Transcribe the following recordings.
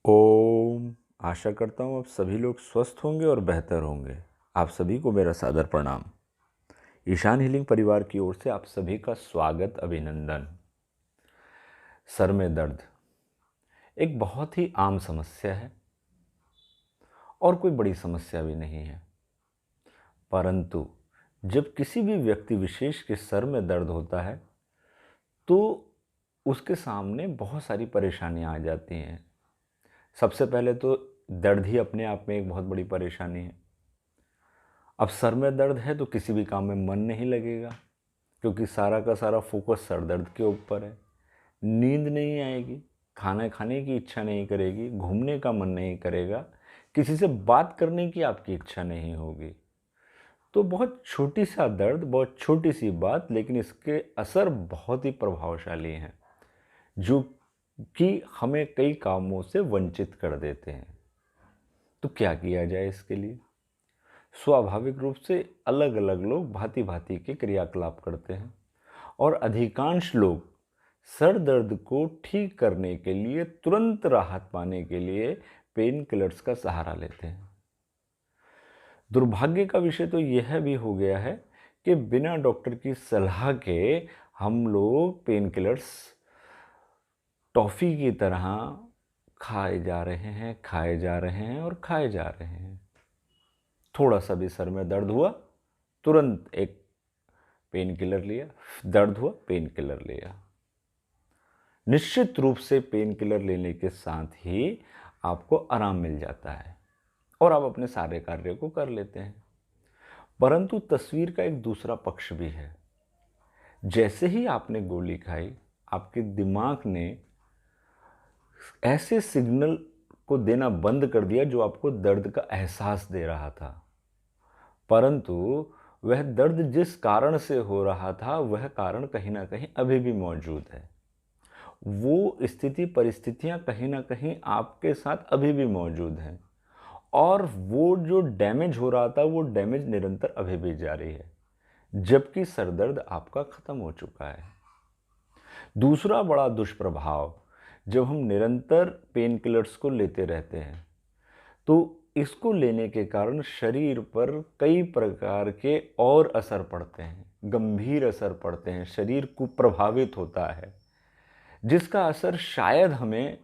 ओम। आशा करता हूँ आप सभी लोग स्वस्थ होंगे और बेहतर होंगे। आप सभी को मेरा सादर प्रणाम। ईशान हीलिंग परिवार की ओर से आप सभी का स्वागत, अभिनंदन। सर में दर्द एक बहुत ही आम समस्या है और कोई बड़ी समस्या भी नहीं है, परंतु जब किसी भी व्यक्ति विशेष के सर में दर्द होता है तो उसके सामने बहुत सारी परेशानियां आ जाती हैं। सबसे पहले तो दर्द ही अपने आप में एक बहुत बड़ी परेशानी है। अब सर में दर्द है तो किसी भी काम में मन नहीं लगेगा, क्योंकि सारा का सारा फोकस सर दर्द के ऊपर है। नींद नहीं आएगी, खाना खाने की इच्छा नहीं करेगी, घूमने का मन नहीं करेगा, किसी से बात करने की आपकी इच्छा नहीं होगी। तो बहुत छोटी सा दर्द, बहुत छोटी सी बात, लेकिन इसके असर बहुत ही प्रभावशाली हैं, जो कि हमें कई कामों से वंचित कर देते हैं। तो क्या किया जाए इसके लिए? स्वाभाविक रूप से अलग अलग लोग भांति भांति के क्रियाकलाप करते हैं और अधिकांश लोग सर दर्द को ठीक करने के लिए, तुरंत राहत पाने के लिए पेन किलर्स का सहारा लेते हैं। दुर्भाग्य का विषय तो यह भी हो गया है कि बिना डॉक्टर की सलाह के हम लोग पेन किलर्स टॉफ़ी की तरह खाए जा रहे हैं, खाए जा रहे हैं और खाए जा रहे हैं। थोड़ा सा भी सर में दर्द हुआ, तुरंत एक पेन किलर लिया, दर्द हुआ पेन किलर लिया। निश्चित रूप से पेन किलर लेने के साथ ही आपको आराम मिल जाता है और आप अपने सारे कार्यों को कर लेते हैं। परंतु तस्वीर का एक दूसरा पक्ष भी है। जैसे ही आपने गोली खाई, आपके दिमाग ने ऐसे सिग्नल को देना बंद कर दिया जो आपको दर्द का एहसास दे रहा था, परंतु वह दर्द जिस कारण से हो रहा था वह कारण कहीं ना कहीं अभी भी मौजूद है। वो स्थिति, परिस्थितियां कहीं ना कहीं आपके साथ अभी भी मौजूद हैं और वो जो डैमेज हो रहा था वो डैमेज निरंतर अभी भी जारी है, जबकि सरदर्द आपका खत्म हो चुका है। दूसरा बड़ा दुष्प्रभाव, जब हम निरंतर पेन किलर्स को लेते रहते हैं तो इसको लेने के कारण शरीर पर कई प्रकार के और असर पड़ते हैं, गंभीर असर पड़ते हैं, शरीर को प्रभावित होता है, जिसका असर शायद हमें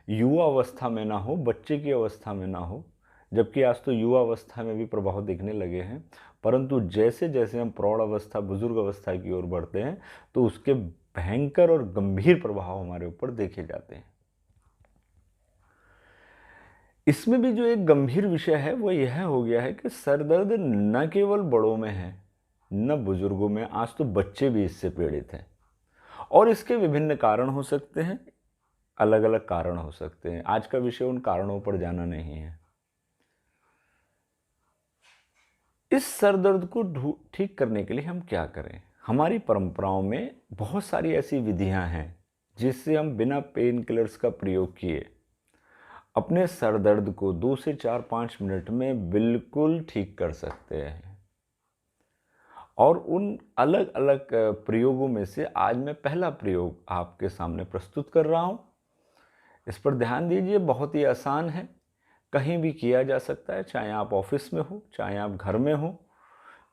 युवा अवस्था में ना हो, बच्चे की अवस्था में ना हो, जबकि आज तो युवा अवस्था में भी प्रभाव दिखने लगे हैं। परंतु जैसे जैसे हम प्रौढ़ अवस्था, बुजुर्ग अवस्था की ओर बढ़ते हैं तो उसके भयंकर और गंभीर प्रभाव हमारे ऊपर देखे जाते हैं। इसमें भी जो एक गंभीर विषय है वो यह हो गया है कि सर दर्द न केवल बड़ों में है, न बुजुर्गों में, आज तो बच्चे भी इससे पीड़ित हैं और इसके विभिन्न कारण हो सकते हैं, अलग अलग कारण हो सकते हैं। आज का विषय उन कारणों पर जाना नहीं है। इस सर दर्द को ठीक करने के लिए हम क्या करें? हमारी परंपराओं में बहुत सारी ऐसी विधियां हैं जिससे हम बिना पेन किलर्स का प्रयोग किए अपने सर दर्द को 2 से 4-5 मिनट में बिल्कुल ठीक कर सकते हैं। और उन अलग अलग प्रयोगों में से आज मैं पहला प्रयोग आपके सामने प्रस्तुत कर रहा हूँ। इस पर ध्यान दीजिए, बहुत ही आसान है, कहीं भी किया जा सकता है, चाहे आप ऑफिस में हो, चाहे आप घर में हो,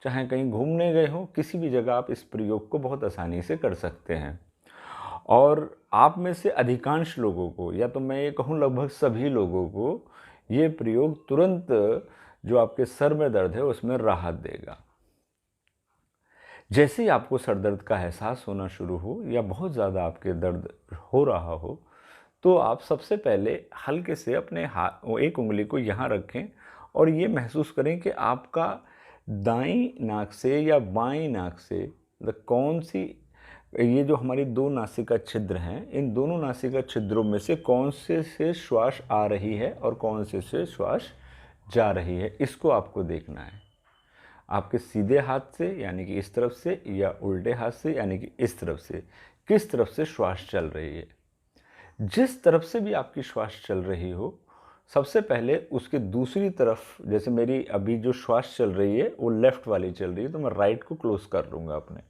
चाहे कहीं घूमने गए हो, किसी भी जगह आप इस प्रयोग को बहुत आसानी से कर सकते हैं। और आप में से अधिकांश लोगों को, या तो मैं ये कहूँ लगभग सभी लोगों को, ये प्रयोग तुरंत जो आपके सर में दर्द है उसमें राहत देगा। जैसे ही आपको सर दर्द का एहसास होना शुरू हो या बहुत ज़्यादा आपके दर्द हो रहा हो, तो आप सबसे पहले हल्के से अपने हाथ, एक उंगली को यहाँ रखें और ये महसूस करें कि आपका दाईं नाक से या बाईं नाक से, मतलब कौन सी, ये जो हमारी दो नासिका छिद्र हैं, इन दोनों नासिका छिद्रों में से कौन से श्वास आ रही है और कौन से श्वास जा रही है, इसको आपको देखना है। आपके सीधे हाथ से यानी कि इस तरफ से, या उल्टे हाथ से यानी कि इस तरफ से, किस तरफ से श्वास चल रही है। जिस तरफ से भी आपकी श्वास चल रही हो, सबसे पहले उसके दूसरी तरफ, जैसे मेरी अभी जो श्वास चल रही है वो लेफ्ट वाली चल रही है, तो मैं राइट को क्लोज कर लूँगा अपने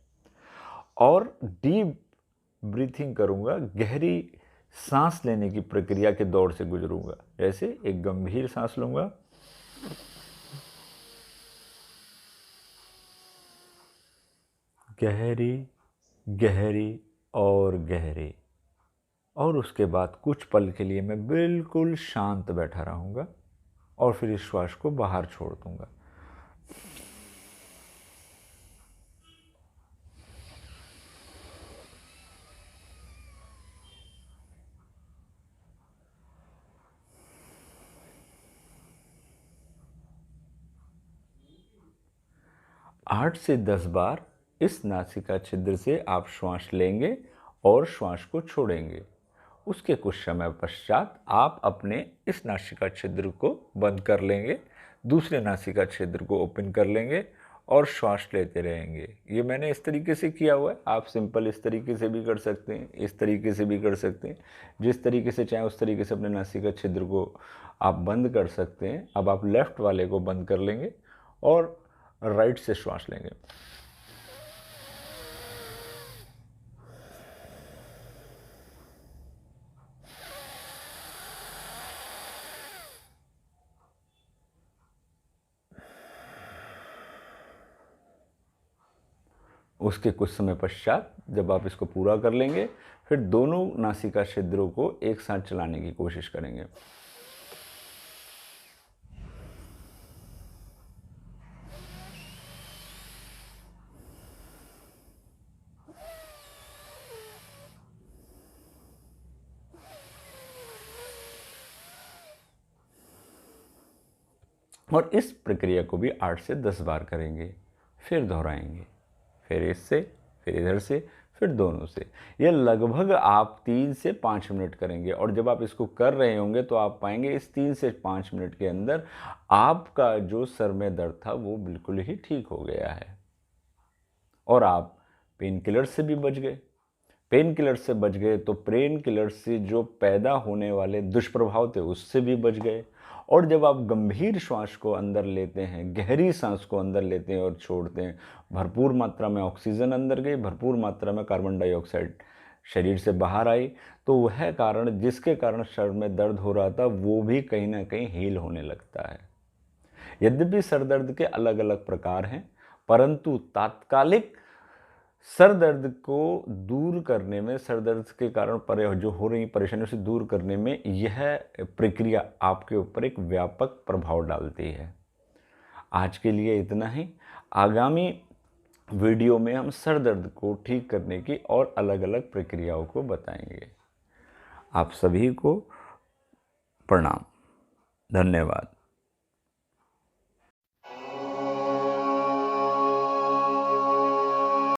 और डीप ब्रीथिंग करूँगा, गहरी सांस लेने की प्रक्रिया के दौर से गुजरूंगा। जैसे एक गंभीर सांस लूंगा, गहरी गहरी और गहरी, और उसके बाद कुछ पल के लिए मैं बिल्कुल शांत बैठा रहूंगा और फिर इस श्वास को बाहर छोड़ दूंगा। आठ से 10 बार इस नासिका छिद्र से आप श्वास लेंगे और श्वास को छोड़ेंगे। उसके कुछ समय पश्चात आप अपने इस नासिका छिद्र को बंद कर लेंगे, दूसरे नासिका छिद्र को ओपन कर लेंगे और श्वास लेते रहेंगे। ये मैंने इस तरीके से किया हुआ है, आप सिंपल इस तरीके से भी कर सकते हैं, इस तरीके से भी कर सकते हैं, जिस तरीके से चाहें उस तरीके से अपने नासिका छिद्र को आप बंद कर सकते हैं। अब आप लेफ्ट वाले को बंद कर लेंगे और राइट से श्वास लेंगे। उसके कुछ समय पश्चात जब आप इसको पूरा कर लेंगे, फिर दोनों नासिका छिद्रों को एक साथ चलाने की कोशिश करेंगे। और इस प्रक्रिया को भी 8 से 10 बार करेंगे, फिर दोहराएंगे, फिर इससे, फिर इधर से, फिर दोनों से। यह लगभग आप 3 से 5 मिनट करेंगे और जब आप इसको कर रहे होंगे तो आप पाएंगे इस 3 से 5 मिनट के अंदर आपका जो सर में दर्द था वो बिल्कुल ही ठीक हो गया है और आप पेन किलर से भी बच गए। पेन किलर से बच गए तो पेन किलर से जो पैदा होने वाले दुष्प्रभाव थे उससे भी बच गए। और जब आप गंभीर श्वास को अंदर लेते हैं, गहरी सांस को अंदर लेते हैं और छोड़ते हैं, भरपूर मात्रा में ऑक्सीजन अंदर गई, भरपूर मात्रा में कार्बन डाइऑक्साइड शरीर से बाहर आई, तो वह कारण जिसके कारण सर में दर्द हो रहा था वो भी कहीं ना कहीं हील होने लगता है। यद्यपि सर दर्द के अलग अलग प्रकार हैं, परंतु तात्कालिक सर दर्द को दूर करने में, सर दर्द के कारण जो हो रही परेशानियों से दूर करने में यह प्रक्रिया आपके ऊपर एक व्यापक प्रभाव डालती है। आज के लिए इतना ही। आगामी वीडियो में हम सर दर्द को ठीक करने की और अलग अलग प्रक्रियाओं को बताएंगे। आप सभी को प्रणाम, धन्यवाद।